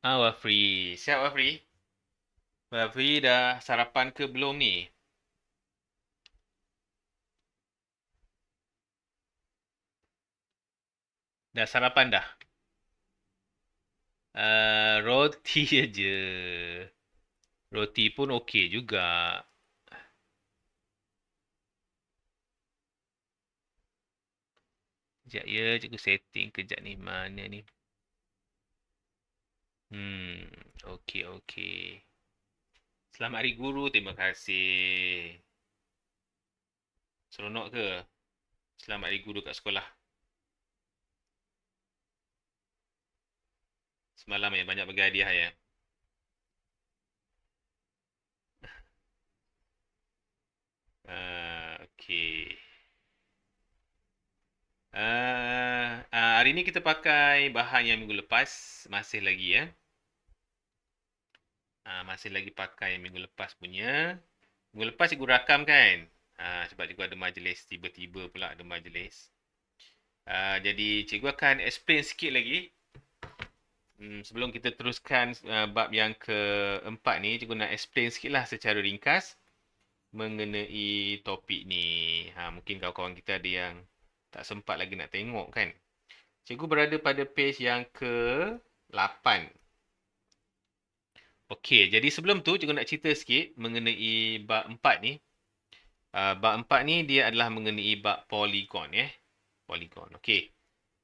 Wafri. Siap Wafri? Wafri dah sarapan ke belum ni? Dah sarapan dah? Roti aje. Roti pun okey juga. Sekejap ya, cikgu setting kejap ni. Mana ni? Hmm, okey okey. Selamat Hari Guru, terima kasih. Seronok ke? Selamat Hari Guru kat sekolah. Semalam ya, banyak bagi hadiah ya. Okey. Hari ni kita pakai bahan yang minggu lepas. Masih lagi ya. Masih lagi pakai yang minggu lepas punya. Minggu lepas cikgu rakam kan. Sebab cikgu ada majlis. Tiba-tiba pula ada majlis. Jadi cikgu akan explain sikit lagi. Sebelum kita teruskan bab yang keempat ni, cikgu nak explain sikit lah secara ringkas mengenai topik ni. Mungkin kawan-kawan kita ada yang tak sempat lagi nak tengok kan. Cikgu berada pada page yang ke-8. Okey, jadi sebelum tu cikgu nak cerita sikit mengenai bab 4 ni. Bab 4 ni dia adalah mengenai bab poligon Poligon. Okey.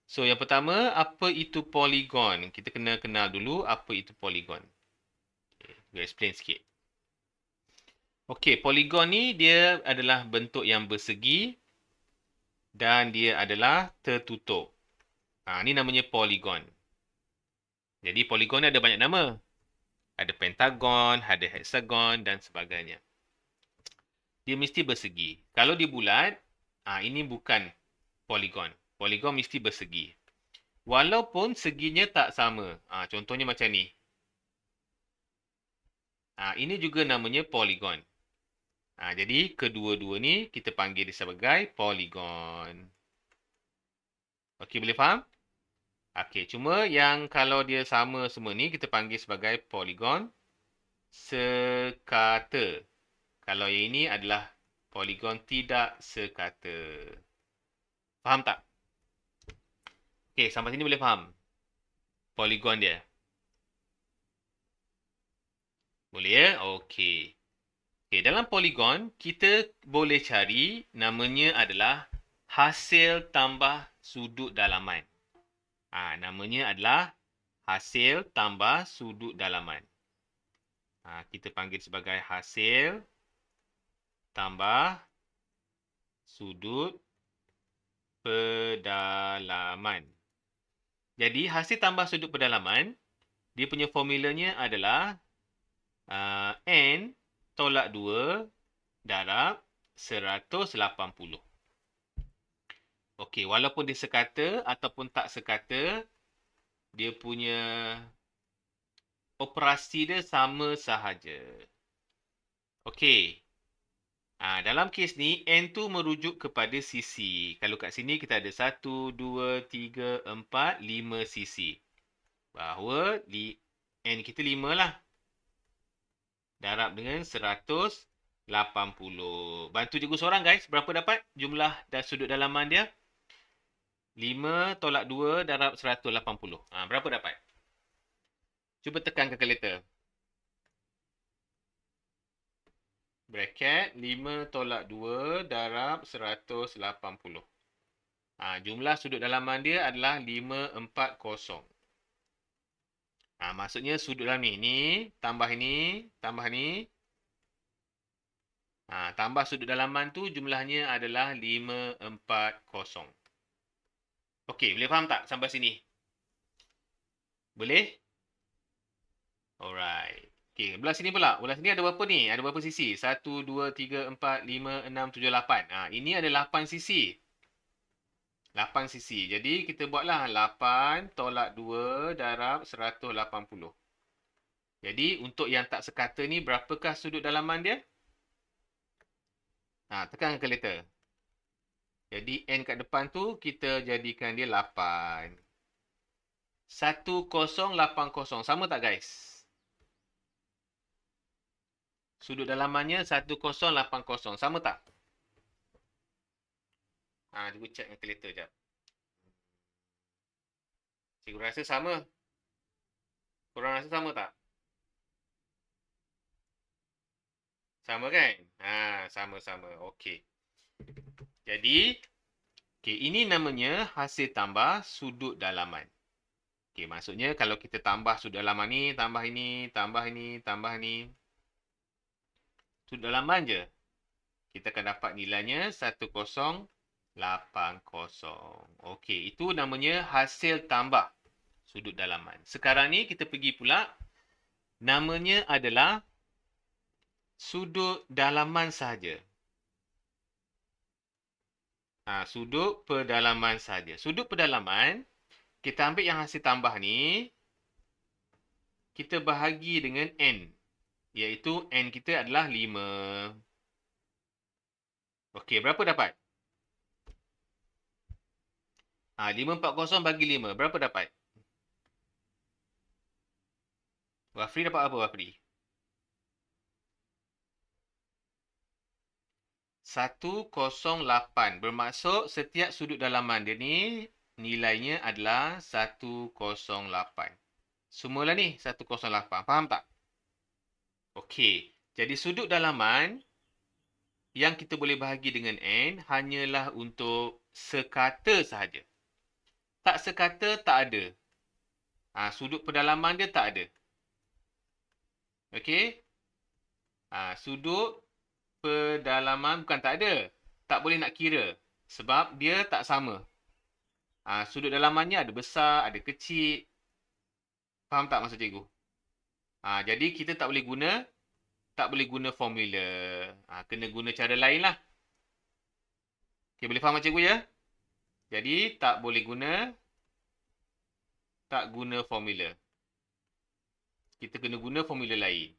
So yang pertama, apa itu poligon? Kita kena kenal dulu apa itu poligon. Okay, cikgu explain sikit. Okey, poligon ni dia adalah bentuk yang bersegi dan dia adalah tertutup. Ni namanya poligon. Jadi poligon ni ada banyak nama. Ada pentagon, ada hexagon dan sebagainya. Dia mesti bersegi. Kalau dia bulat, ini bukan poligon. Poligon mesti bersegi. Walaupun seginya tak sama. Contohnya macam ni. Ini juga namanya poligon. Jadi kedua-dua ni kita panggil dia sebagai poligon. Okey, boleh faham? Okey, cuma yang kalau dia sama semua ni kita panggil sebagai poligon sekata. Kalau yang ini adalah poligon tidak sekata. Faham tak? Okey, sampai sini boleh faham? Poligon dia. Boleh ya? Okey. Okey, dalam poligon kita boleh cari namanya adalah hasil tambah sudut dalaman. Namanya adalah hasil tambah sudut dalaman. Kita panggil sebagai hasil tambah sudut pedalaman. Jadi hasil tambah sudut pedalaman, dia punya formulanya adalah N tolak 2 darab 180. Okey, walaupun dia sekata ataupun tak sekata, dia punya operasi dia sama sahaja. Okey. Dalam kes ni, N tu merujuk kepada sisi. Kalau kat sini kita ada 1, 2, 3, 4, 5 sisi. Bahawa N kita 5 lah. Darab dengan 180. Bantu cikgu seorang guys. Berapa dapat jumlah dan sudut dalaman dia? 5 tolak 2 darab 180. Berapa dapat? Cuba tekan kalkulator. Bracket 5 tolak 2 darab 180. Jumlah sudut dalaman dia adalah 540. Maksudnya sudut dalam ni tambah ni, tambah ni. Tambah sudut dalaman tu jumlahnya adalah 540. Okey, boleh faham tak sampai sini? Boleh? Alright. Okey, belah sini pula. Belah sini ada berapa ni? Ada berapa sisi? 1, 2, 3, 4, 5, 6, 7, 8. Ini ada 8 sisi. 8 sisi. Jadi kita buatlah 8 tolak 2 darab 180. Jadi untuk yang tak sekata ni berapakah sudut dalaman dia? Tekan kalkulator. Jadi N kat depan tu kita jadikan dia 8. 1080. Sama tak guys? Sudut dalamannya 1080. Sama tak? Cikgu check dengan kalkulator sekejap. Cikgu rasa sama. Korang rasa sama tak? Sama kan? Sama-sama. Okey. Jadi, ini namanya hasil tambah sudut dalaman. Maksudnya kalau kita tambah sudut dalaman ni, tambah ini, tambah ini, tambah ni. Sudut dalaman je. Kita akan dapat nilainya 1080. Okey, itu namanya hasil tambah sudut dalaman. Sekarang ni kita pergi pula, namanya adalah sudut dalaman sahaja. Sudut pedalaman sahaja. Sudut pedalaman, kita ambil yang hasil tambah ni, kita bahagi dengan N. Iaitu N kita adalah 5. Okey, berapa dapat? 540 bagi 5. Berapa dapat? Wafri dapat apa, Wafri? 108. Bermaksud setiap sudut dalaman dia ni nilainya adalah 108. Semualah ni 108. Faham tak? Okey. Jadi sudut dalaman yang kita boleh bahagi dengan N hanyalah untuk sekata sahaja. Tak sekata tak ada. Sudut pedalaman dia tak ada. Okey? Sudut pedalaman bukan tak ada. Tak boleh nak kira. Sebab dia tak sama. Sudut dalamannya ada besar, ada kecil. Faham tak maksud cikgu? Jadi kita tak boleh guna formula. Kena guna cara lain lah. Okay, boleh faham cikgu ya? Jadi tak guna formula. Kita kena guna formula lain.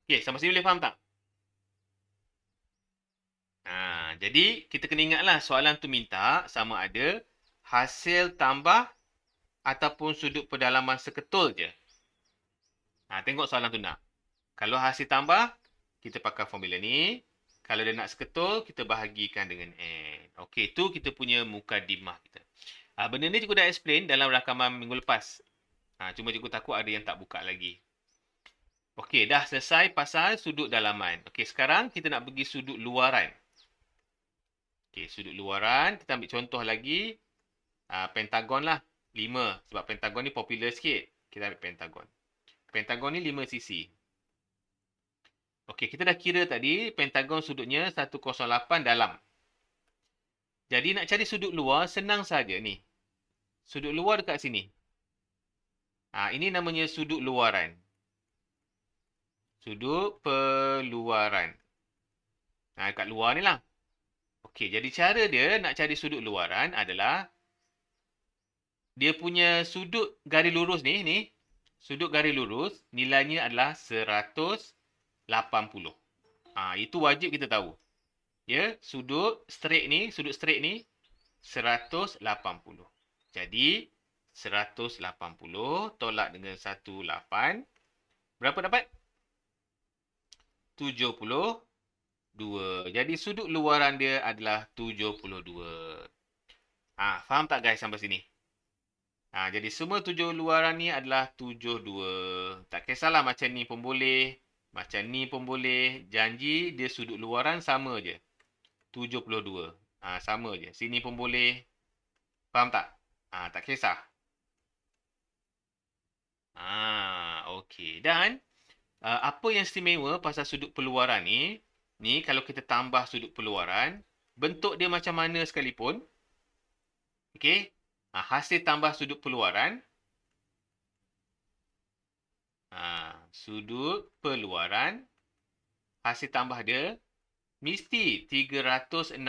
Okay, sampai sini boleh faham tak? Jadi kita kena ingatlah soalan tu minta sama ada hasil tambah ataupun sudut pedalaman seketul je. Tengok soalan tu nak. Kalau hasil tambah, kita pakai formula ni. Kalau dia nak seketul, kita bahagikan dengan N. Okey, tu kita punya mukadimah kita. Benda ni cikgu dah explain dalam rakaman minggu lepas. Cuma cikgu takut ada yang tak buka lagi. Okey, dah selesai pasal sudut dalaman. Okey, sekarang kita nak pergi sudut luaran. Okey, sudut luaran. Kita ambil contoh lagi. Pentagon lah. 5. Sebab pentagon ni popular sikit. Kita ambil pentagon. Pentagon ni 5 sisi. Okey, kita dah kira tadi. Pentagon sudutnya 108 dalam. Jadi nak cari sudut luar, senang saja ni. Sudut luar dekat sini. Ini namanya sudut luaran. Sudut peluaran. Dekat luar ni lah. Okey, jadi cara dia nak cari sudut luaran adalah dia punya sudut garis lurus ni. Sudut garis lurus nilainya adalah 180. Itu wajib kita tahu. Ya, sudut straight ni 180. Jadi 180 tolak dengan 18. Berapa dapat? 72. Jadi sudut luaran dia adalah 72. Faham tak guys sampai sini? Jadi semua tujuh luaran ni adalah 72. Tak kisahlah macam ni pun boleh. Macam ni pun boleh. Janji dia sudut luaran sama je. 72. Sama je. Sini pun boleh. Faham tak? Tak kisah. Okey. Dan apa yang istimewa pasal sudut peluaran ni? Ni kalau kita tambah sudut peluaran, bentuk dia macam mana sekalipun. Okey. Hasil tambah sudut peluaran. Sudut peluaran. Hasil tambah dia mesti 360.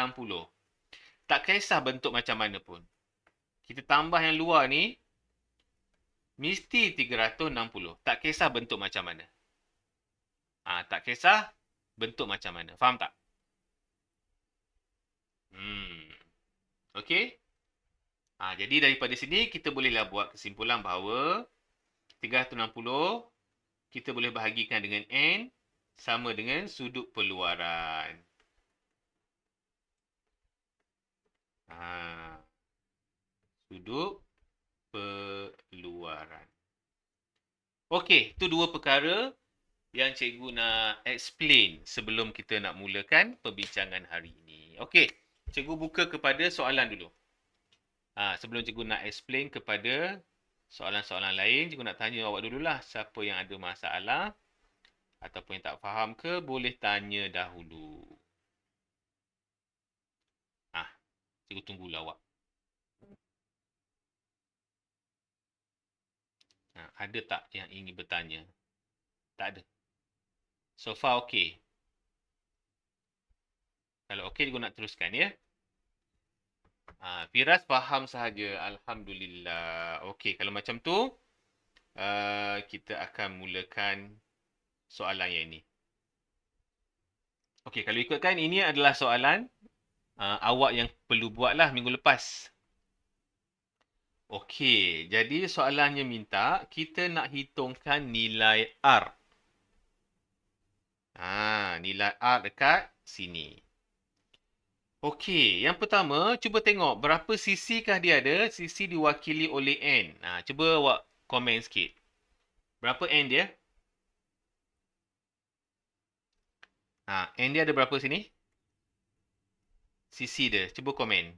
Tak kisah bentuk macam mana pun. Kita tambah yang luar ni mesti 360. Tak kisah bentuk macam mana. Tak kisah bentuk macam mana. Faham tak? Okey? Jadi daripada sini kita bolehlah buat kesimpulan bahawa 360 kita boleh bahagikan dengan N sama dengan sudut perluaran. Sudut perluaran. Okey, itu dua perkara yang cikgu nak explain sebelum kita nak mulakan perbincangan hari ini. Okey, cikgu buka kepada soalan dulu. Sebelum cikgu nak explain kepada soalan-soalan lain, cikgu nak tanya awak dululah. Siapa yang ada masalah ataupun yang tak faham ke, boleh tanya dahulu. Cikgu tunggulah awak. Ada tak yang ingin bertanya? Tak ada. So far okey. Kalau okey, cikgu nak teruskan ya. Firas faham sahaja. Alhamdulillah. Okey, kalau macam tu, kita akan mulakan soalan yang ini. Okey, kalau ikutkan ini adalah soalan awak yang perlu buatlah minggu lepas. Okey, jadi soalannya minta kita nak hitungkan nilai R. Nilai R dekat sini. Okey, yang pertama, cuba tengok berapa sisi kah dia ada? Sisi diwakili oleh N. Cuba awak komen sikit. Berapa N dia? N dia ada berapa sini? Sisi dia. Cuba komen.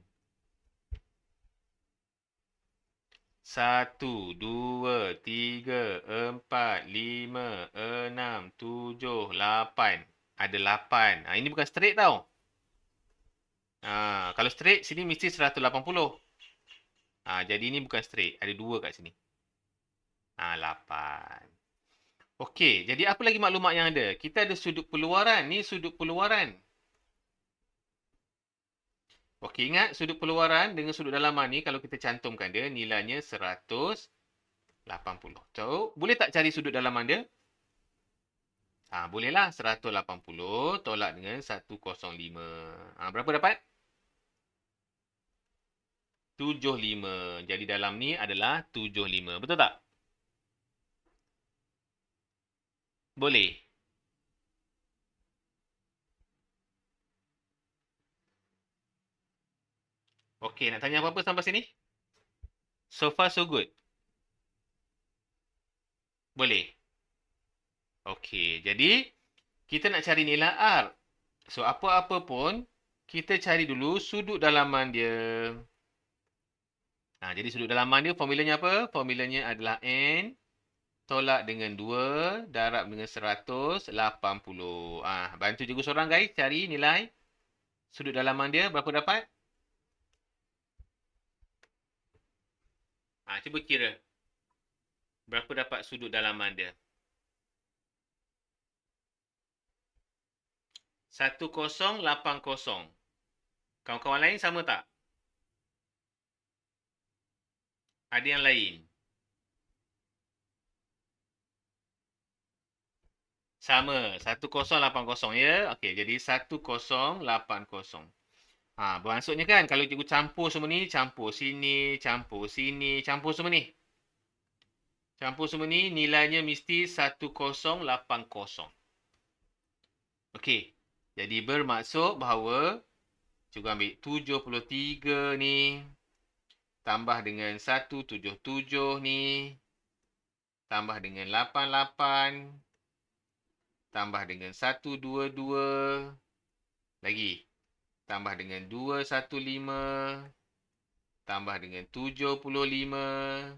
1, 2, 3, 4, 5, 6, 7, 8. Ada 8. Ini bukan straight tau. Kalau straight, sini mesti 180. Jadi ini bukan straight. Ada 2 kat sini. 8. Okey, jadi apa lagi maklumat yang ada? Kita ada sudut perluaran. Ni sudut perluaran. Okey, ingat sudut perluaran dengan sudut dalaman ni kalau kita cantumkan dia, nilainya 180. So, boleh tak cari sudut dalaman dia? Bolehlah. 180 tolak dengan 105. Berapa dapat? 75. Jadi dalam ni adalah 75. Betul tak? Boleh. Okey, nak tanya apa-apa sampai sini? So far so good. Boleh. Okey, jadi kita nak cari nilai R. So, apa-apa pun, kita cari dulu sudut dalaman dia. Jadi sudut dalaman dia formulanya apa? Formulanya adalah N tolak dengan 2 darab dengan 180. Bantu cikgu seorang guys cari nilai sudut dalaman dia. Berapa dapat? Cuba kira. Berapa dapat sudut dalaman dia? 1080. Kawan-kawan lain sama tak? Ada yang lain? Sama. 1080 ya. Okey, jadi 1080. Bermaksudnya kan kalau cikgu campur semua ni, campur sini, campur sini, campur semua ni. Campur semua ni nilainya mesti 1080. Okey. Jadi bermaksud bahawa cikgu ambil 73 ni tambah dengan 177 ni tambah dengan 88 tambah dengan 122 lagi tambah dengan 215 tambah dengan 75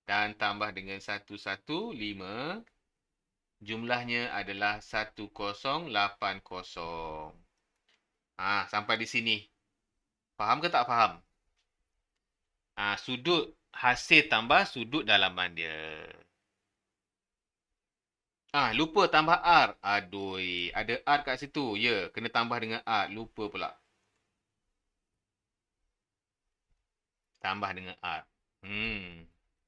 dan tambah dengan 115, jumlahnya adalah 1080. Sampai di sini. Faham ke tak faham? Sudut hasil tambah sudut dalaman dia. Lupa tambah R. Aduh, ada R kat situ. Ya, kena tambah dengan R. Lupa pula. Tambah dengan R.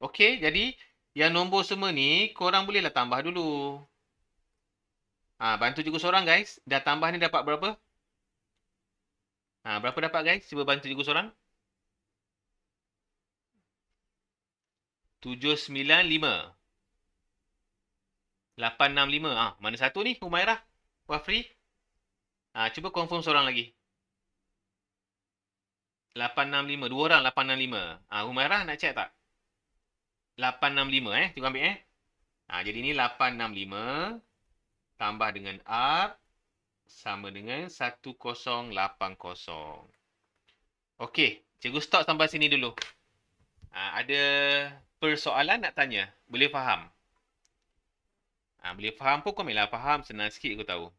Okey, jadi yang nombor semua ni, korang bolehlah tambah dulu. Bantu cikgu seorang guys. Dah tambah ni dapat berapa? Berapa dapat guys? Cuba bantu cikgu seorang. 795. 865. Mana satu ni? Humairah? Wafri? Cuba confirm seorang lagi. 865. Dua orang 865. Humairah nak check tak? 865 Cikgu ambil jadi ni 865 tambah dengan R sama dengan 1080. Okey, cikgu stop sampai sini dulu. Ada persoalan nak tanya? Boleh faham? Boleh faham pun komenlah. Faham, senang sikit aku tahu.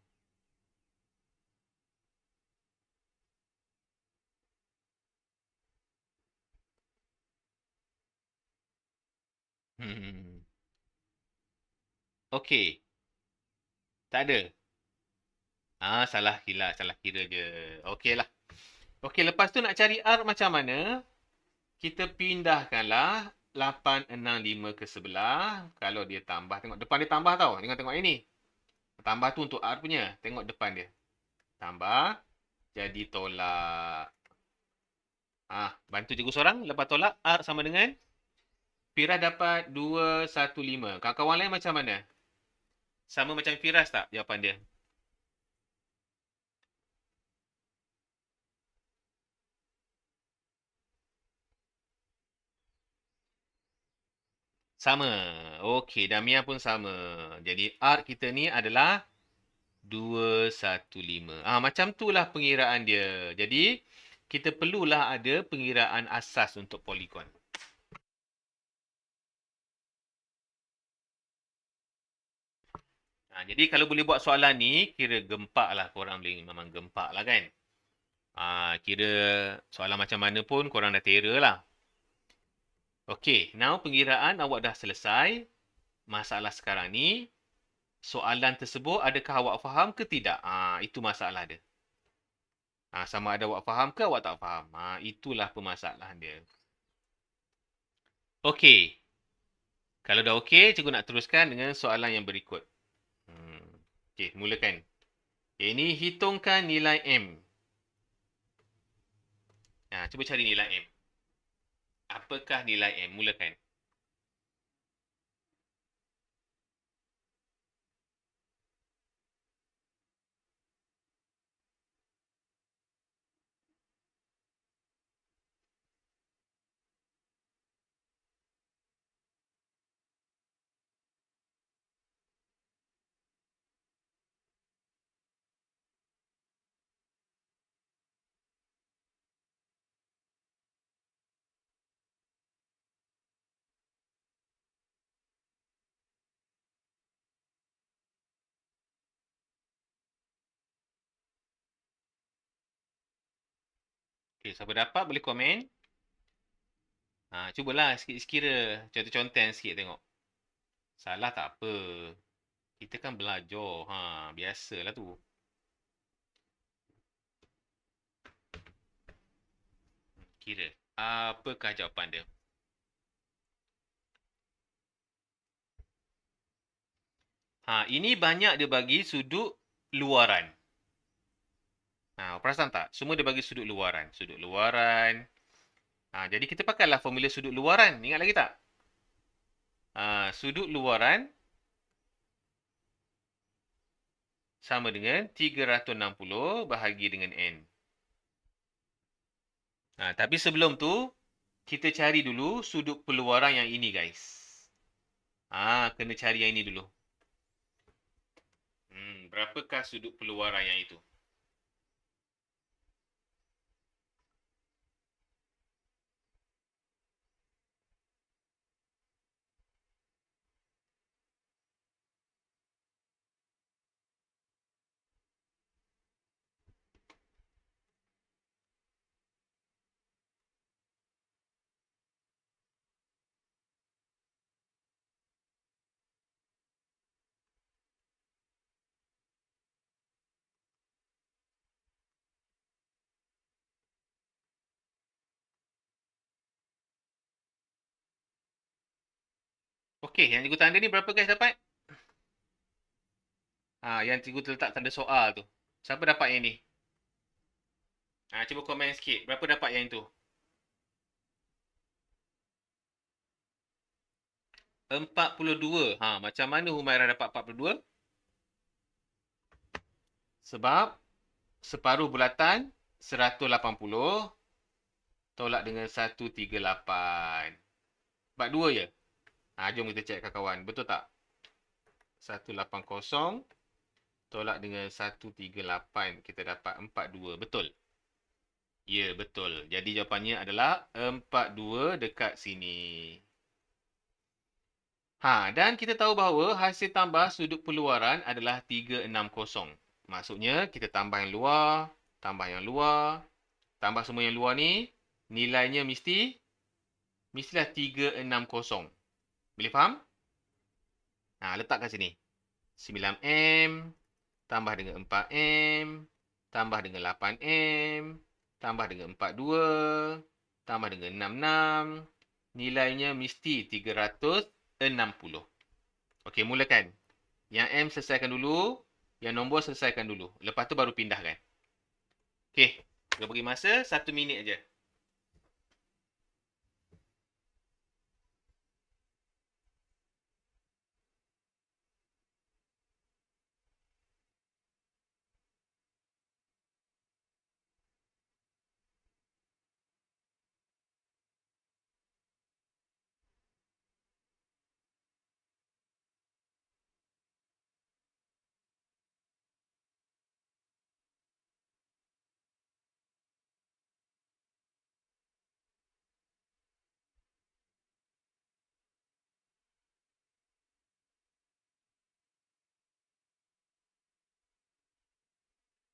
Okey. Tak ada? Salah kira je. Okey lah. Okey, lepas tu nak cari R macam mana? Kita pindahkanlah 865 ke sebelah. Kalau dia tambah, tengok depan dia tambah tau. Tengok ini. Tambah tu untuk R punya. Tengok depan dia. Tambah. Jadi tolak. Bantu cikgu seorang. Lepas tolak, R sama dengan Firas dapat 215. Kawan-kawan lain macam mana? Sama macam Firas tak jawapan dia? Sama. Okey, Damia pun sama. Jadi R kita ni adalah 215. Macam itulah pengiraan dia. Jadi kita perlulah ada pengiraan asas untuk poligon. Jadi kalau boleh buat soalan ni, kira gempak lah korang boleh. Memang gempak lah kan. Kira soalan macam mana pun korang dah tera lah. Okey, now pengiraan awak dah selesai. Masalah sekarang ni, soalan tersebut adakah awak faham ke tidak? Itu masalah dia. Sama ada awak faham ke awak tak faham. Itulah permasalahan dia. Okey. Kalau dah okey, cikgu nak teruskan dengan soalan yang berikut. Okey, mulakan. Ini hitungkan nilai M. Cuba cari nilai M. Apakah nilai M? Mulakan. Okey, siapa dapat boleh komen. Cubalah sikit kira. Contoh-contoh sikit tengok. Salah tak apa. Kita kan belajar. Biasalah tu. Kira. Apakah jawapan dia? Ini banyak dia bagi sudut luaran. Perasan tak? Semua dia bagi sudut luaran. Sudut luaran. Jadi kita pakailah formula sudut luaran. Ingat lagi tak? Sudut luaran sama dengan 360 bahagi dengan N. Tapi sebelum tu, kita cari dulu sudut peluaran yang ini, guys. Kena cari yang ini dulu. Berapakah sudut peluaran yang itu? Okey, yang cikgu tanda ni berapa guys dapat? Yang cikgu letak tanda soal tu. Siapa dapat yang ni? Cuba komen sikit. Berapa dapat yang itu? 42. Macam mana Humairah dapat 42? Sebab separuh bulatan 180 tolak dengan 138. Dapat 2 je. Jom kita check kawan-kawan. Betul tak? 180 tolak dengan 138. Kita dapat 42. Betul? Ya, betul. Jadi jawapannya adalah 42 dekat sini. Dan kita tahu bahawa hasil tambah sudut pengeluaran adalah 360. Maksudnya kita tambah yang luar, tambah semua yang luar ni, nilainya mestilah 360. Boleh faham? Letak kat sini. 9M tambah dengan 4M tambah dengan 8M tambah dengan 42 tambah dengan 66. Nilainya mesti 360. Okey, mulakan. Yang M selesaikan dulu, yang nombor selesaikan dulu. Lepas tu baru pindahkan. Okey, kita bagi masa 1 minit aja.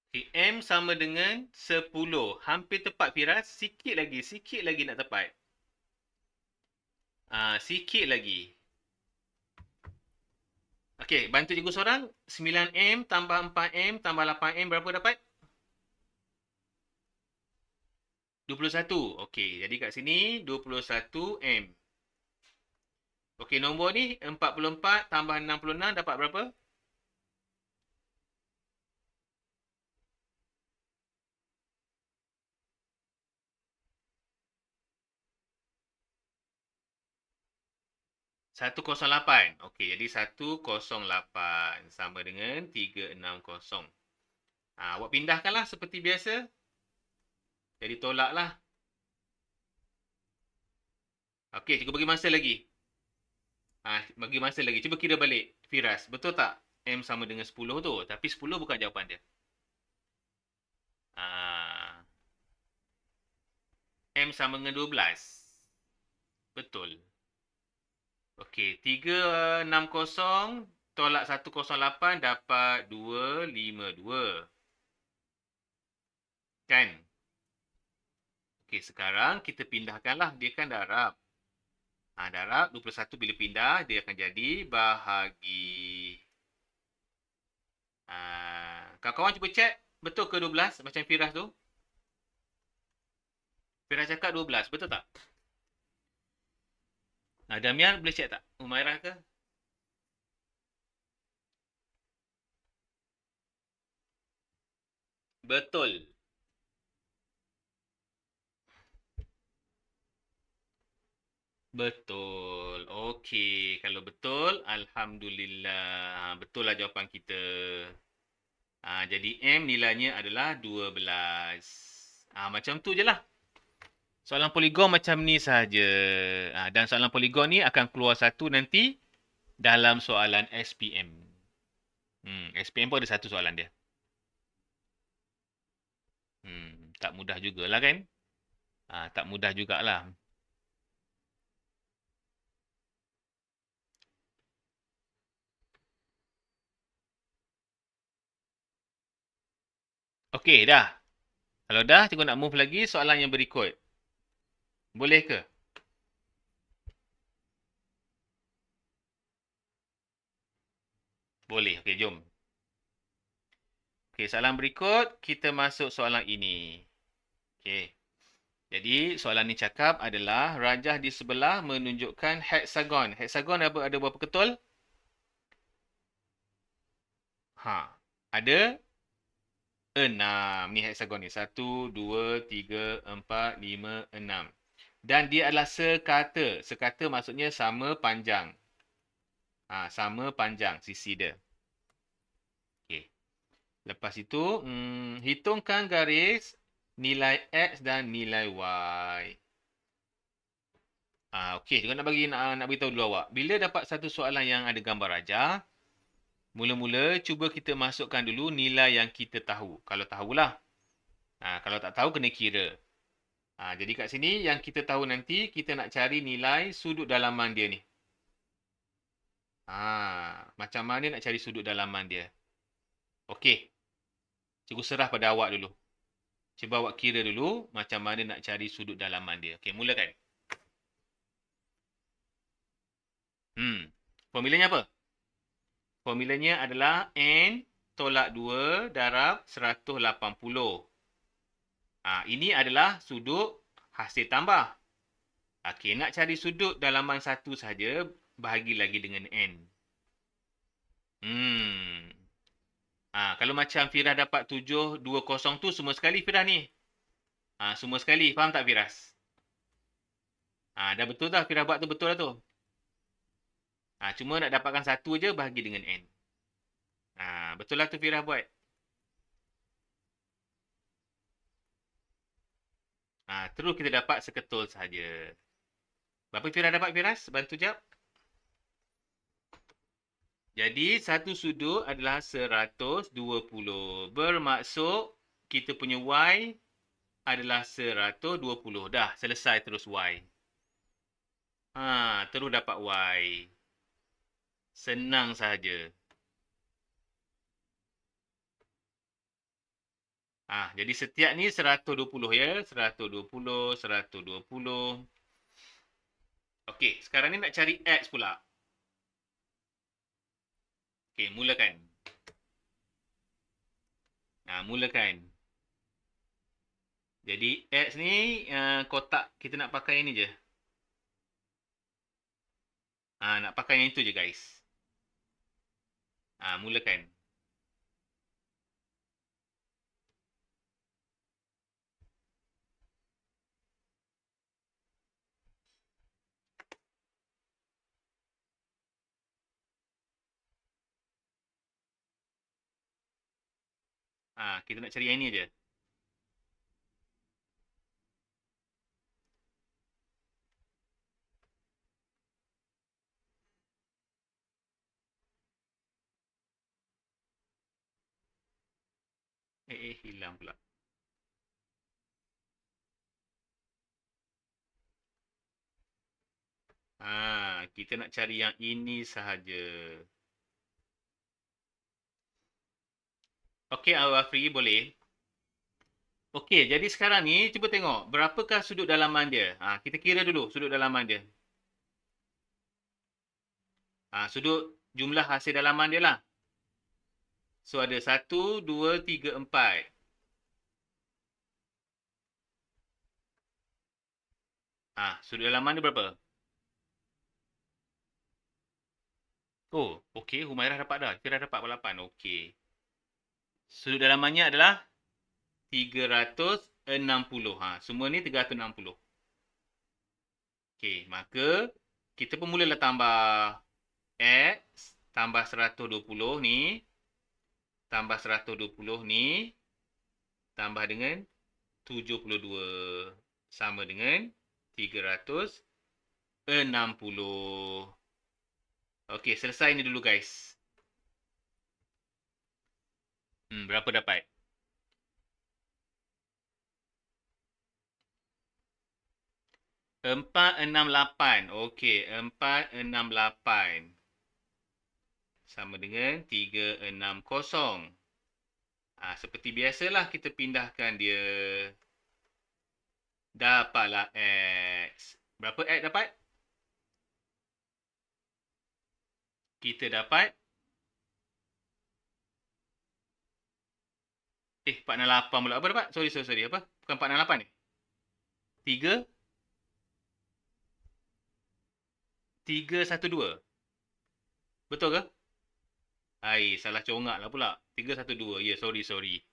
Okay, M sama dengan 10. Hampir tepat Firas. Sikit lagi nak tepat. Sikit lagi. Okey, bantu cikgu seorang. 9M tambah 4M tambah 8M berapa dapat? 21. Okey, jadi kat sini 21M. Okey, nombor ni 44 tambah 66 dapat berapa? $108. Okey, jadi 108 sama dengan 360. Awak pindahkanlah seperti biasa. Jadi tolaklah. Okey, cikgu bagi masa lagi. Bagi masa lagi. Cuba kira balik. Firas, betul tak? M sama dengan 10 tu. Tapi 10 bukan jawapan dia. M sama dengan 12. Betul. Okey, 360 tolak 108 dapat 252. Kan? Okey, sekarang kita pindahkanlah. Dia kan darab. Darab 21 bila pindah, dia akan jadi bahagi. Kawan-kawan cuba check. Betul ke 12 macam Firas tu? Firas cakap 12. Betul tak? Damian boleh check tak? Umairah ke? Betul. Betul. Okey, kalau betul, alhamdulillah. Betul lah jawapan kita. Jadi M nilainya adalah 12. Macam tu je lah. Soalan poligon macam ni saja. Dan soalan poligon ni akan keluar satu nanti dalam soalan SPM. SPM pun ada satu soalan dia. Tak mudah jugalah kan? Tak mudah jugalah. Okey, dah. Kalau dah, cikgu nak move lagi soalan yang berikut. Boleh ke? Boleh. Okey, jom. Okey, soalan berikut, kita masuk soalan ini. Okey. Jadi, soalan ni cakap adalah rajah di sebelah menunjukkan heksagon. Heksagon ada berapa ketul? Ada 6. Ni heksagon ni. 1, 2, 3, 4, 5, 6. Dan dia adalah sekata. Sekata maksudnya sama panjang. Sama panjang sisi dia. Okey. Lepas itu, hitungkan garis nilai X dan nilai Y. Okey, juga nak beritahu dulu awak. Bila dapat satu soalan yang ada gambar rajah, mula-mula cuba kita masukkan dulu nilai yang kita tahu. Kalau tahulah. Kalau tak tahu, kena kira. Jadi kat sini, yang kita tahu nanti, kita nak cari nilai sudut dalaman dia ni. Macam mana nak cari sudut dalaman dia? Okey. Cikgu serah pada awak dulu. Cuba awak kira dulu macam mana nak cari sudut dalaman dia. Okey, mulakan. Formulanya apa? Formulanya adalah N tolak 2 darab 180. Ini adalah sudut hasil tambah. Okey, nak cari sudut dalaman satu saja, bahagi lagi dengan N. Kalau macam Firas dapat 720 tu semua sekali Firas ni. Semua sekali. Faham tak Firas? Dah betul dah Firas buat tu, betul lah tu. Cuma nak dapatkan satu je bahagi dengan N. Betul lah tu Firas buat. Terus kita dapat seketul sahaja. Berapa Firas dapat Firas? Bantu jawab. Jadi satu sudut adalah 120. Bermaksud kita punya Y adalah 120. Dah selesai terus Y. Terus dapat Y. Senang sahaja. Jadi setiap ni 120 ya. 120, 120. Okey, sekarang ni nak cari X pula. Okey, mulakan. Mulakan. Jadi X ni kotak kita nak pakai ni je. Nak pakai yang itu je guys. Mulakan. Kita nak cari yang ni je. Hilang pula. Kita nak cari yang ini sahaja. Okey, Awafri boleh. Okey, jadi sekarang ni cuba tengok berapakah sudut dalaman dia. Kita kira dulu sudut dalaman dia. Sudut jumlah hasil dalaman dia lah. So ada 1, 2, 3, 4. Sudut dalaman dia berapa? Oh, okey. Humairah dapat dah. Fira dapat 8. Okey. Sudut dalamannya adalah 360. Semua ni 360. Okey, maka kita pun mulalah tambah X tambah 120 ni tambah 120 ni tambah dengan 72 sama dengan 360. Okey, selesai ni dulu guys. Berapa dapat? 468. Okey, 468 sama dengan 360. Seperti biasalah kita pindahkan dia. Dapatlah X. Berapa X dapat? Kita dapat 468 pula. Apa dapat? Sorry. Apa? Bukan 468 ni? 312. Betul ke? Salah congak lah pula. 312. Ya, sorry.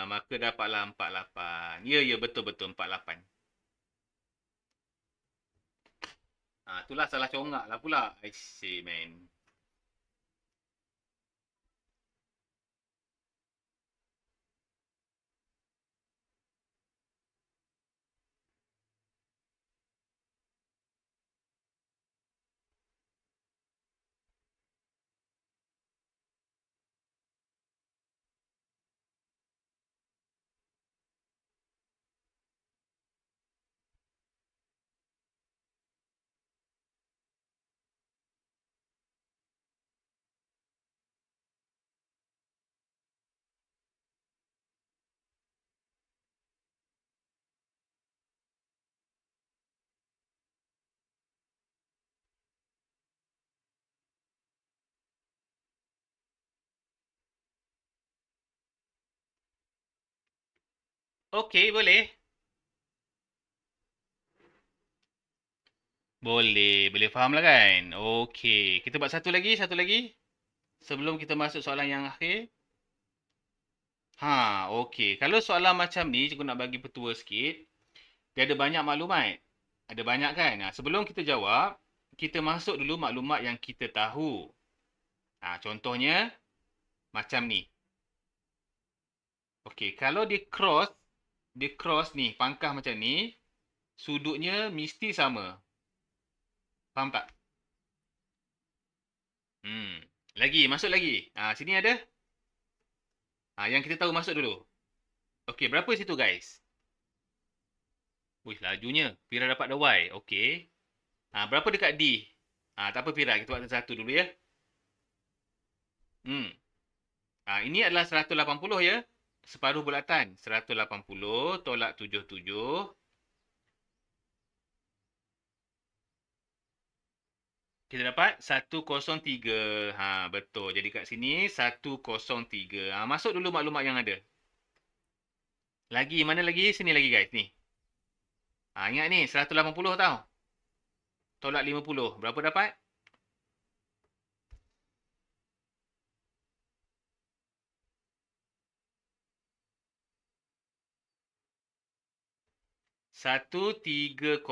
Maka dapatlah 48. Ya, betul 48. Itulah salah congak lah pula. I say, man. Okey, boleh. Boleh, boleh faham lah kan? Okey, kita buat satu lagi, satu lagi. Sebelum kita masuk soalan yang akhir. Okey. Kalau soalan macam ni, cikgu nak bagi petua sikit. Dia ada banyak maklumat. Ada banyak kan? Sebelum kita jawab, kita masuk dulu maklumat yang kita tahu. Contohnya, macam ni. Okey, kalau dia cross ni, pangkah macam ni, sudutnya mesti sama. Faham tak? Hmm. Lagi, masuk lagi. Sini ada. Yang kita tahu masuk dulu. Okey, berapa situ guys? Wih, lajunya. Fira dapat dah Y. Okey. Berapa dekat D? Tak apa Fira, kita buat satu dulu ya. Hmm. Ini adalah 180 ya. Separuh bulatan. 180 tolak 77. Kita dapat 103. Betul. Jadi kat sini 103. Masuk dulu maklumat yang ada. Lagi, mana lagi? Sini lagi guys, ni. Ingat ni, 180 tau. Tolak 50. Berapa dapat? 130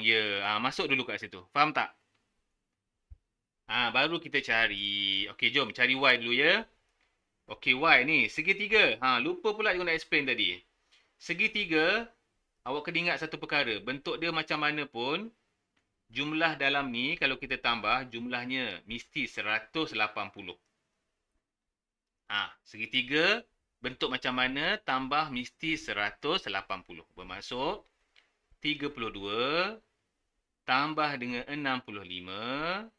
ya. Masuk dulu kat situ. Faham tak? Baru kita cari. Okey, jom cari Y dulu ya. Okey, Y ni segitiga. Lupa pula cikgu nak explain tadi. Segitiga, awak kena ingat satu perkara. Bentuk dia macam mana pun, jumlah dalam ni kalau kita tambah, jumlahnya mesti 180. Segitiga, bentuk macam mana, tambah mesti 180. Bermaksud, 32 tambah dengan 65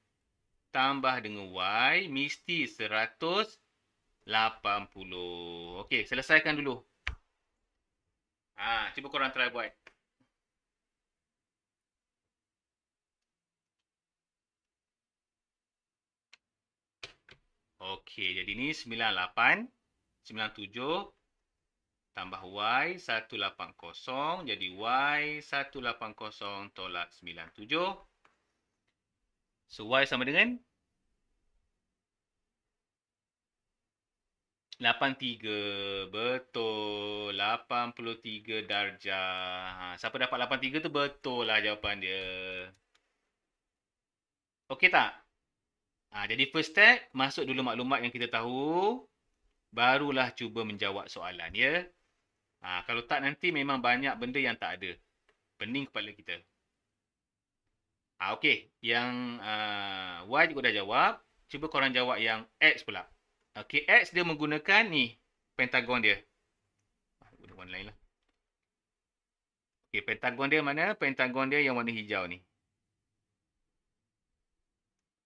tambah dengan Y mesti 180. Okey, selesaikan dulu. Cuba korang try buat. Okey, jadi ni 98, 97 tambah Y 180. Jadi Y 180 tolak 97. So Y sama dengan 83. Betul. 83 darjah. Siapa dapat 83 tu betul lah jawapan dia. Okey tak? Jadi first step, masuk dulu maklumat yang kita tahu. Barulah cuba menjawab soalan ya. Kalau tak nanti memang banyak benda yang tak ada. Pening kepala kita. Okey. Yang Y juga dah jawab. Cuba korang jawab yang X pula. Okey, X dia menggunakan ni. Pentagon dia. Guna warna lain lah. Okey, pentagon dia mana? Pentagon dia yang warna hijau ni.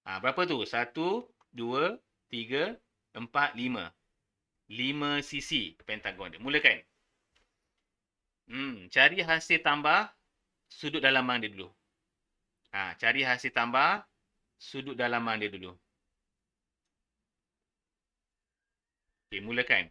Berapa tu? 1, 2, 3, 4, 5. 5 sisi pentagon dia. Mulakan. Cari hasil tambah sudut dalaman dia dulu. Cari hasil tambah sudut dalaman dia dulu. Okey, mulakan.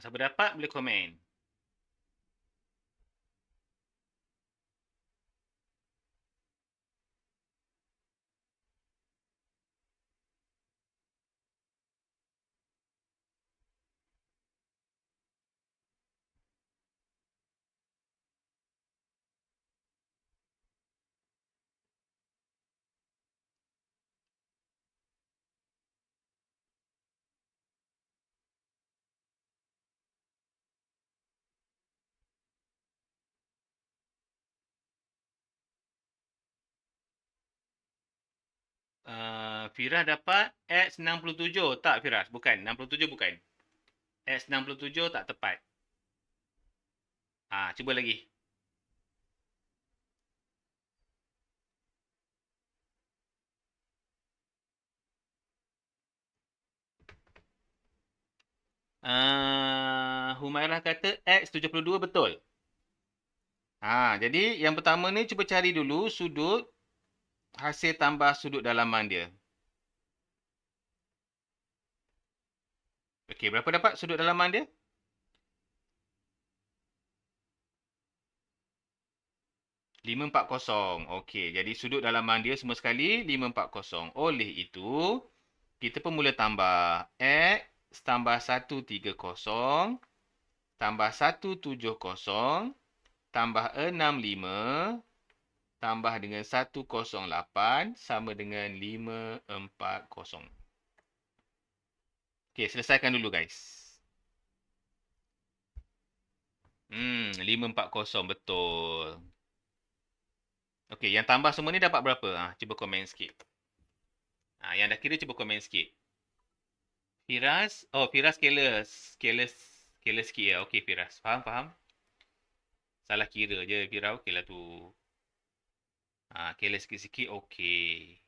Siapa dapat boleh komen. Firas dapat X67. Tak Firas, bukan. 67 bukan. X67 tak tepat. Cuba lagi. Humairah kata X72 betul. Jadi yang pertama ni cuba cari dulu sudut hasil tambah sudut dalaman dia. Okey, berapa dapat sudut dalaman dia? 540. Okey, jadi sudut dalaman dia semua sekali 540. Oleh itu, kita pun mula tambah X tambah 130 tambah 170 tambah 65 tambah dengan 108 sama dengan 540. Okey, selesaikan dulu guys. 540 betul. Okey, yang tambah semua ni dapat berapa? Cuba komen sikit. Yang dah kira cuba komen sikit. Firas, Firas careless sikit ya. Okey Firas, faham. Salah kira je Firas, okeylah tu. Careless sikit-sikit okey.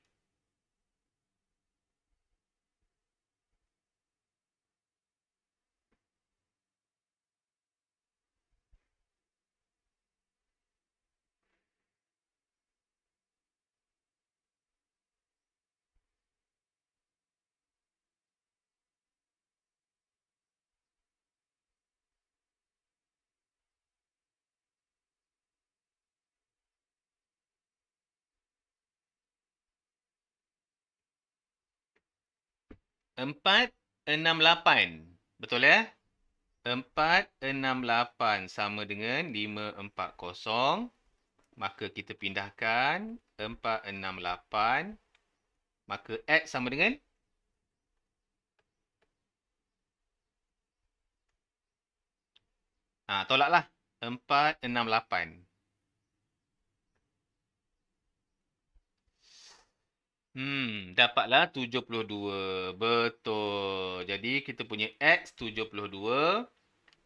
468. Betul ya? 468 sama dengan 540. Maka kita pindahkan 468. Maka X sama dengan tolaklah 468. Dapatlah 72. Betul. Jadi kita punya X 72,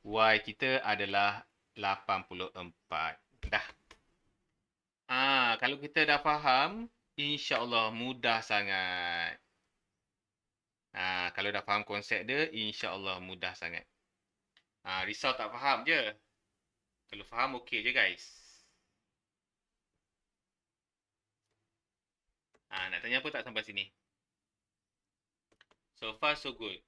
Y kita adalah 84. Dah. Kalau kita dah faham, insya-Allah mudah sangat. Kalau dah faham konsep dia, insya-Allah mudah sangat. Risau tak faham je. Kalau faham okey je guys. Nak tanya apa tak sampai sini? So far so good.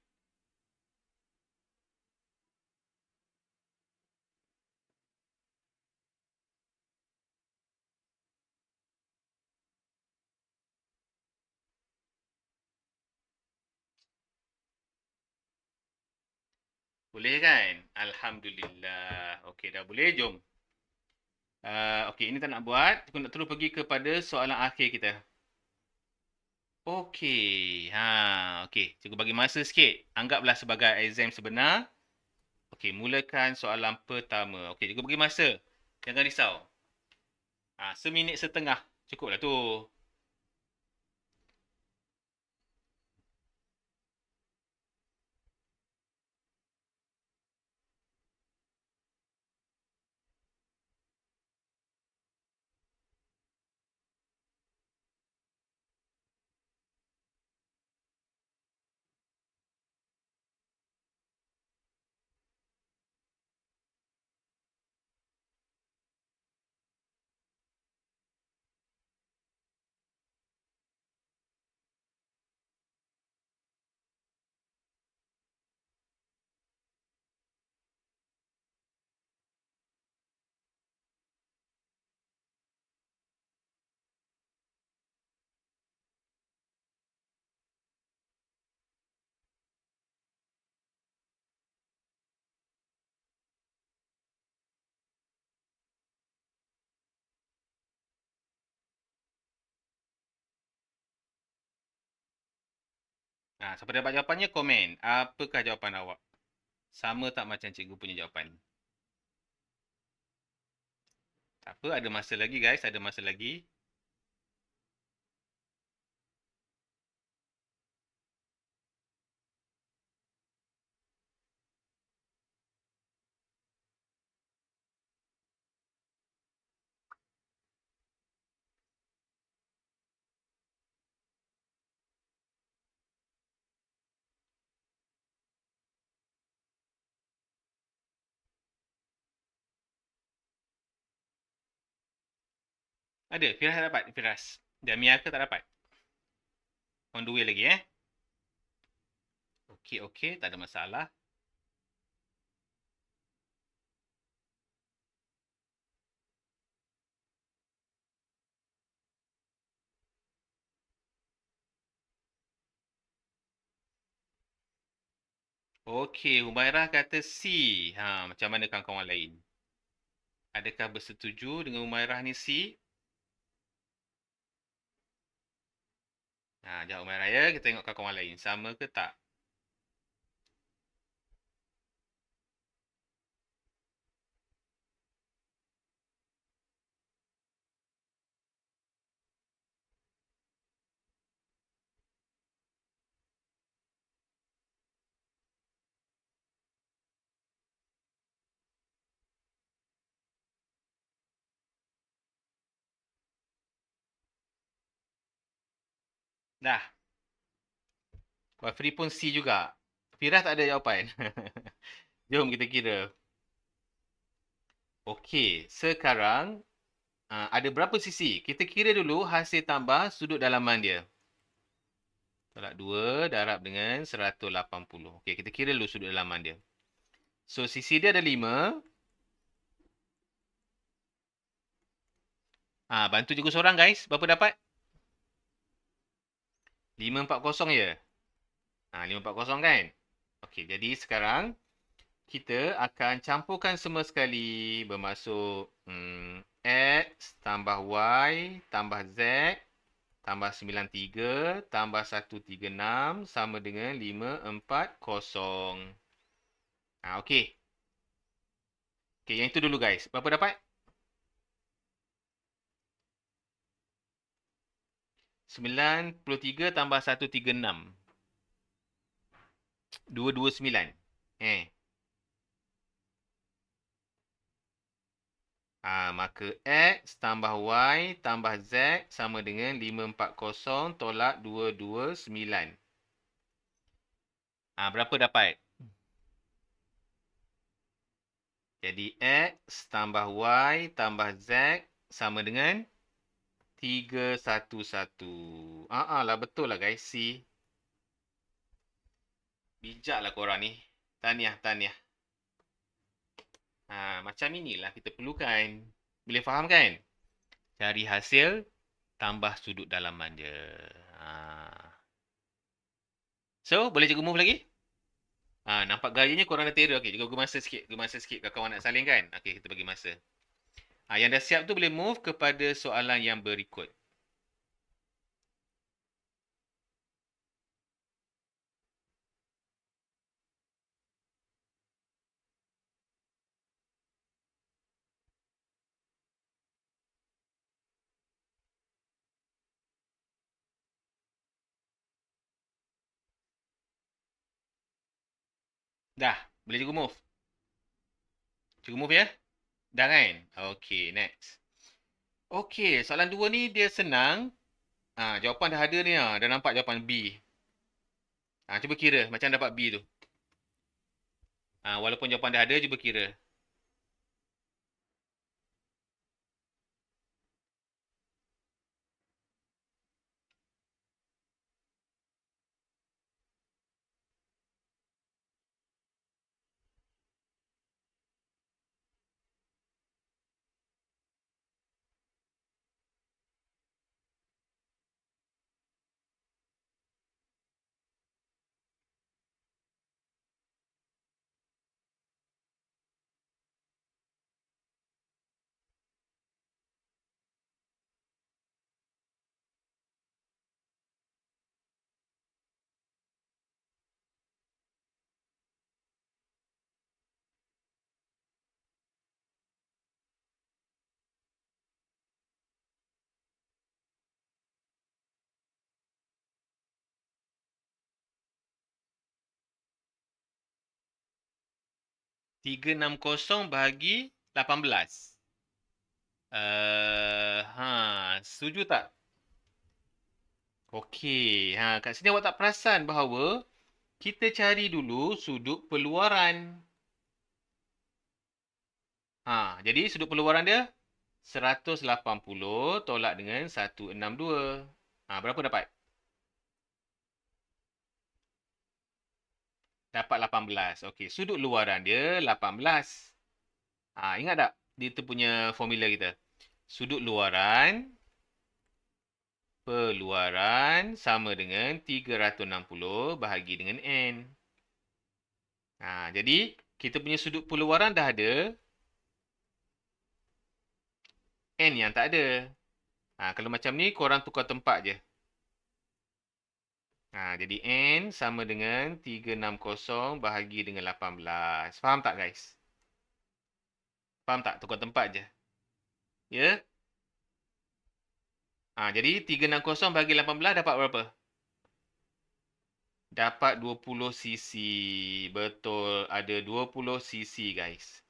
Boleh kan? Alhamdulillah. Okey dah boleh, jom. Okey, ini tak nak buat. Kita nak terus pergi kepada soalan akhir kita. Okey. Okey. Cikgu bagi masa sikit. Anggaplah sebagai exam sebenar. Okey, mulakan soalan pertama. Okey, cikgu bagi masa. Jangan risau. Seminit setengah. Cukuplah tu. Siapa dapat jawapannya, komen. Apakah jawapan awak? Sama tak macam cikgu punya jawapan? Tak apa, ada masa lagi guys, ada masa lagi. Ada, Firas tak dapat, Firas. Jamia ke tak dapat? On the way lagi Okey, okey, tak ada masalah. Okey, Humairah kata C. Macam mana kawan-kawan lain? Adakah bersetuju dengan Humairah ni C? Jawab Humairah ya. Kita tengok kawan-kawan lain. Sama ke tak? Dah. Wafri pun C juga. Firas tak ada jawapan. Jom kita kira. Okey, sekarang ada berapa sisi? Kita kira dulu hasil tambah sudut dalaman dia. Tolak 2 darab dengan 180. Okey, kita kira dulu sudut dalaman dia. So, sisi dia ada 5. Bantu cikgu seorang guys. Berapa dapat? 540 ya? 540 kan? Okey, jadi sekarang kita akan campurkan semua sekali. Bermaksud X tambah Y tambah Z tambah 93 tambah 136 sama dengan 540. Okey. Okey, yang itu dulu guys. Berapa dapat? 93 tambah 136. 229. Maka X tambah Y tambah Z sama dengan 540 tolak 229. Berapa dapat? Jadi X tambah Y tambah Z sama dengan 311. Lah betul lah guys. C. Bijaklah korang ni. Tahniah, tahniah. Macam inilah kita perlukan. Boleh faham kan? Cari hasil, tambah sudut dalaman je. So, boleh cikgu move lagi? Nampak gayanya korang dah terror. Okey, cikgu masa sikit. Cikgu masa sikit. Kawan-kawan nak saling kan? Okey, kita bagi masa. Yang dah siap tu boleh move kepada soalan yang berikut. Dah, boleh cikgu move? Cikgu move ya? Dah kan? Okey, next. Okey, soalan 2 ni dia senang. Jawapan dah ada ni. Dah nampak jawapan B. Cuba kira macam dapat B tu. Walaupun jawapan dah ada, cuba kira. 360 bahagi 18. Setuju tak? Okey. Kat sini awak tak perasan bahawa kita cari dulu sudut peluaran. Jadi sudut peluaran dia 180 tolak dengan 162. Berapa dapat? Dapat 18. Okey, sudut luaran dia 18. Ingat tak? Dia tu punya formula kita. Sudut luaran peluaran sama dengan 360 bahagi dengan N. Jadi kita punya sudut peluaran dah ada, N yang tak ada. Kalau macam ni, korang tukar tempat je. Jadi N sama dengan 360 bahagi dengan 18. Faham tak guys? Faham tak? Tukar tempat je. Ya? Jadi 360 bahagi 18 dapat berapa? Dapat 20 cc. Betul, ada 20 cc guys.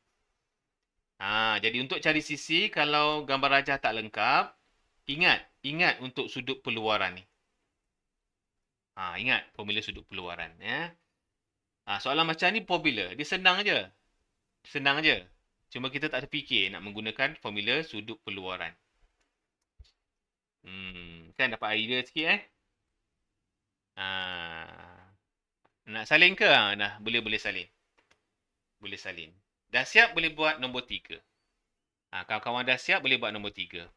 Jadi untuk cari cc, kalau gambar rajah tak lengkap, ingat untuk sudut peluaran ni. Ingat formula sudut peluaran ya. Soalan macam ni popular, dia senang je. Senang je. Cuma kita tak terfikir nak menggunakan formula sudut peluaran. Kan dapat idea sikit Nak salin ke? Nah, boleh salin. Boleh salin. Dah siap boleh buat nombor 3. Kawan-kawan dah siap boleh buat nombor 3.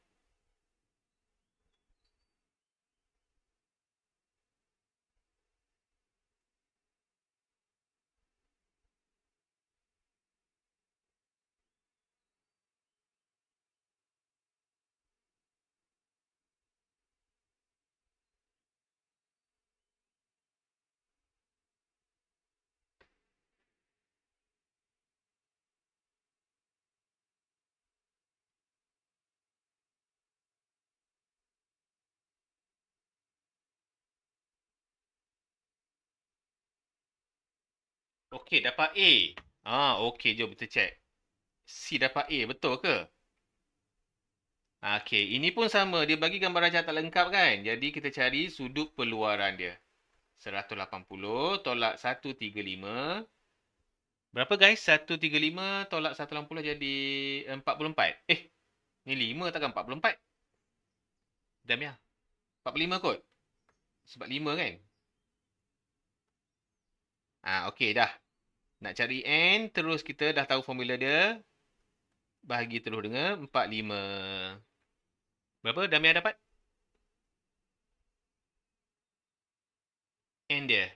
Okey, dapat A. Okey, jom kita check. C dapat A, betul ke? Okey, ini pun sama. Dia bagi gambar rajah tak lengkap kan? Jadi kita cari sudut peluaran dia. 180 tolak 135. Berapa guys? 135 tolak 180 jadi 44. Ni 5 takkan 44? Diam ya. 45 kot. Sebab 5 kan? Okey dah. Nak cari N, terus kita dah tahu formula dia. Bahagi terus dengan 45. Berapa Damia dapat? N dia.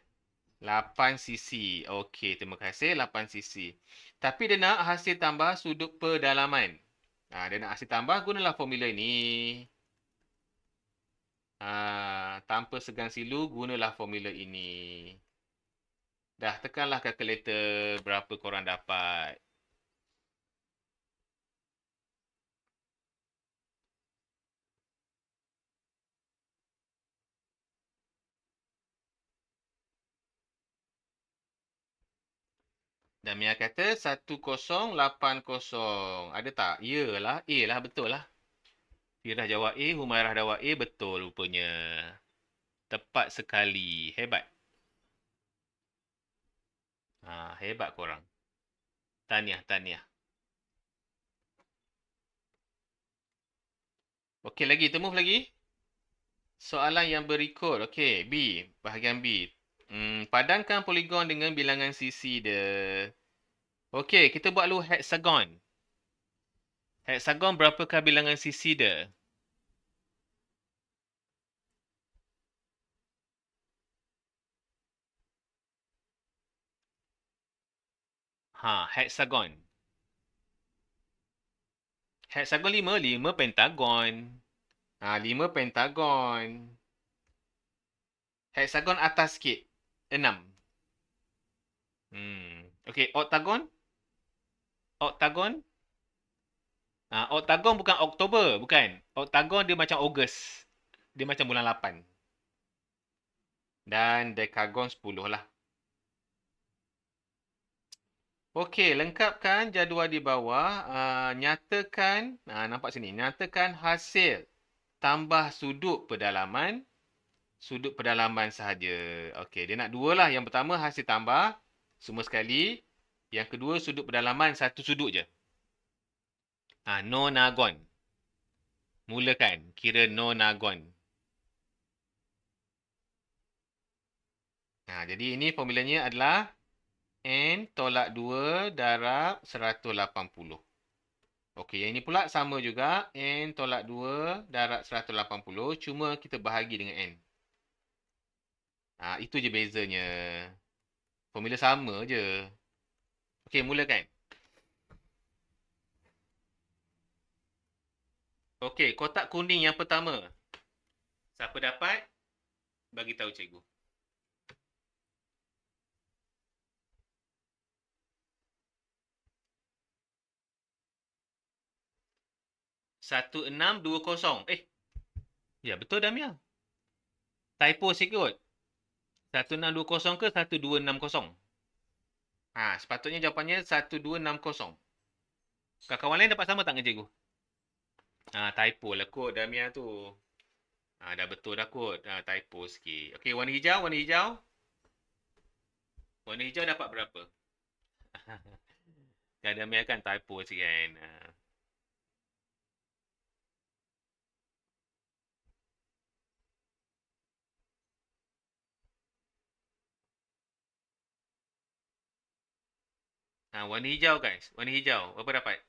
8 cc. Okey, terima kasih 8 cc. Tapi dia nak hasil tambah sudut pedalaman. Dia nak hasil tambah, gunalah formula ini. Tanpa segan silu, gunalah formula ini. Dah, tekanlah kalkulator berapa korang dapat. Damia kata 1080. Ada tak? Yalah, A lah, betul lah. Firah jawab A, Humairah jawab A, betul rupanya. Tepat sekali. Hebat. Hebat korang. Tahniah. Okey, lagi. Temu lagi. Soalan yang berikut. Okey, B. Bahagian B. Padankan poligon dengan bilangan sisi dia. Okey, kita buat dulu hexagon. Hexagon berapakah bilangan sisi dia? Hexagon. Hexagon 5, 5 pentagon. 5 pentagon. Hexagon atas sikit. 6. Okey, oktagon. Oktagon. Oktagon bukan Oktober, bukan. Oktagon dia macam Ogos. Dia macam bulan 8. Dan dekagon 10 lah. Okey, lengkapkan jadual di bawah. Nyatakan, nampak sini. Nyatakan hasil tambah sudut pedalaman sahaja. Okey, dia nak dua lah. Yang pertama hasil tambah, semua sekali. Yang kedua sudut pedalaman, satu sudut je. No-nagon. Mulakan, kira no-nagon. Jadi ini formulanya adalah N tolak 2 darab 180. Okey, yang ini pula sama juga. N tolak 2 darab 180. Cuma kita bahagi dengan N. Itu je bezanya. Formula sama je. Okey, mulakan. Okey, kotak kuning yang pertama. Siapa dapat? Bagi tahu cikgu. Satu enam dua kosong. Ya betul Damia. Typo sikit. 1620 ke 1260? Sepatutnya jawapannya 1260. Kawan-kawan lain dapat sama tak dengan cikgu? Typo lah kot Damia tu. Dah betul dah kot. Typo sikit. Okey, warna hijau, warna hijau. Warna hijau dapat berapa? Kan Damia kan typo sikit kan. Warna hijau guys. Warna hijau. Berapa dapat?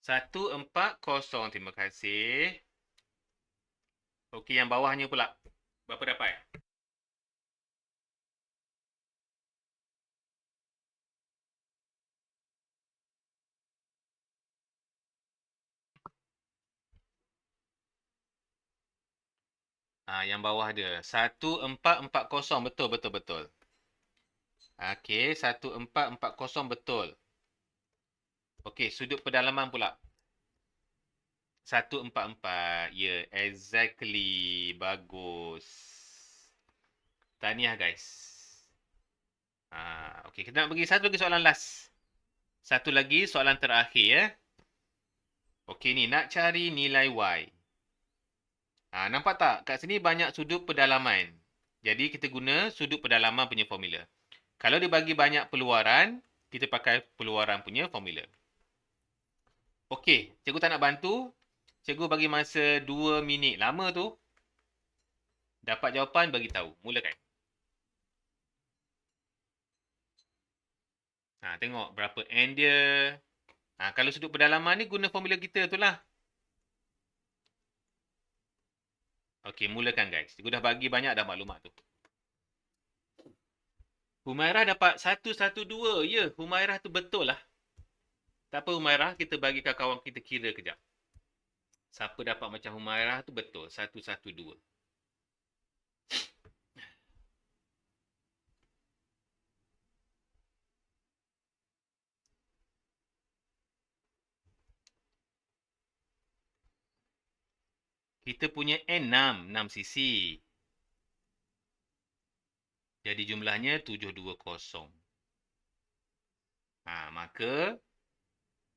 Satu empat kosong. Terima kasih. Okey, yang bawahnya pula. Berapa dapat? Yang bawah dia. 1440. Betul, betul, betul. Okey, 1440 betul. Okey, sudut pedalaman pula. 144. Ya, exactly. Bagus. Tahniah guys. Okey, kita nak pergi satu lagi soalan last. Satu lagi soalan terakhir ya. Okey ni, nak cari nilai Y. Nampak tak? Kat sini banyak sudut pedalaman. Jadi kita guna sudut pedalaman punya formula. Kalau dia bagi banyak peluaran, kita pakai peluaran punya formula. Okey, cikgu tak nak bantu. Cikgu bagi masa 2 minit. Lama tu. Dapat jawapan, bagi tahu. Mulakan. Tengok berapa N dia. Kalau sudut pedalaman ni guna formula kita tu lah. Okey, mulakan guys. Cikgu dah bagi banyak dah maklumat tu. Humairah dapat 112. Ya, Humairah tu betul lah. Tak apa Humairah, kita bagi kawan kita kira kejap. Siapa dapat macam Humairah tu betul. 112. Kita punya N 6. 6 sisi. Jadi jumlahnya 720. Maka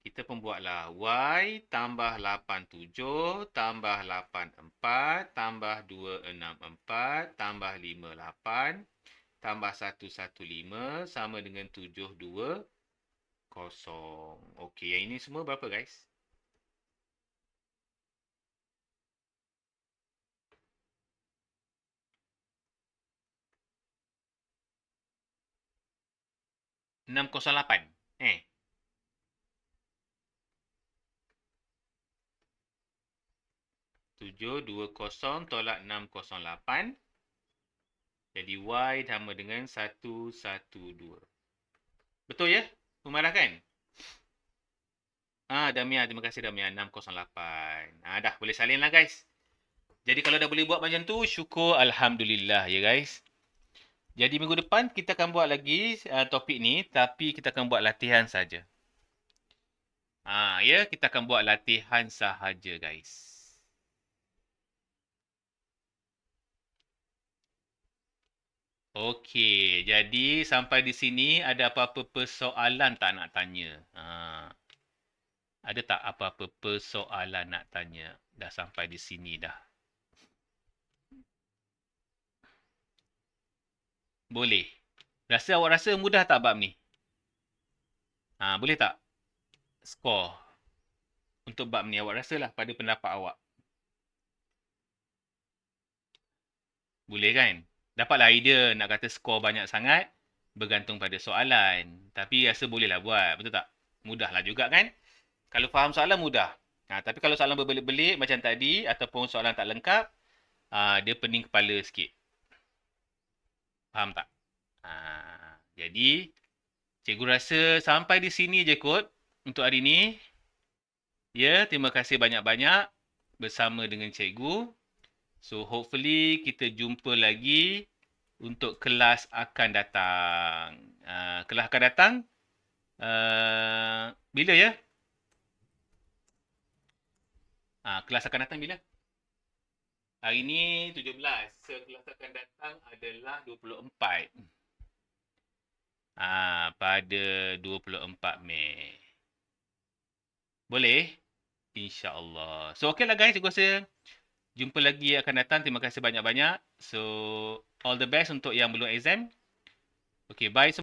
kita pun buatlah Y tambah 87 tambah 84 tambah 264 tambah 58 tambah 115 sama dengan 720. Okey, yang ini semua berapa guys? $608. 720 tolak 608. Jadi Y sama dengan 112. Betul ya? Humairah kan? Damian. Terima kasih Damian. 608. Dah boleh salin lah guys. Jadi kalau dah boleh buat macam tu, syukur Alhamdulillah ya guys. Jadi minggu depan kita akan buat lagi topik ni, tapi kita akan buat latihan saja. Ya, kita akan buat latihan sahaja guys. Okey, jadi sampai di sini ada apa-apa persoalan tak nak tanya? Ada tak apa-apa persoalan nak tanya? Dah sampai di sini dah. Boleh. Awak rasa mudah tak bab ni? Boleh tak? Skor. Untuk bab ni awak rasalah pada pendapat awak. Boleh kan? Dapatlah idea nak kata skor banyak sangat bergantung pada soalan. Tapi rasa bolehlah buat. Betul tak? Mudahlah juga kan? Kalau faham soalan mudah. Tapi kalau soalan berbelit-belit macam tadi ataupun soalan tak lengkap, dia pening kepala sikit. Faham tak? Jadi, cikgu rasa sampai di sini je kot untuk hari ni. Ya, terima kasih banyak-banyak bersama dengan cikgu. So, hopefully kita jumpa lagi untuk kelas akan datang. Kelas akan datang bila ya? Kelas akan datang bila? Hari ni 17. So, kelas akan datang adalah 24. Pada 24 Mei. Boleh? InsyaAllah. So, okey lah guys. Cikgu rasa jumpa lagi akan datang. Terima kasih banyak-banyak. So, all the best untuk yang belum exam. Okay, bye semua.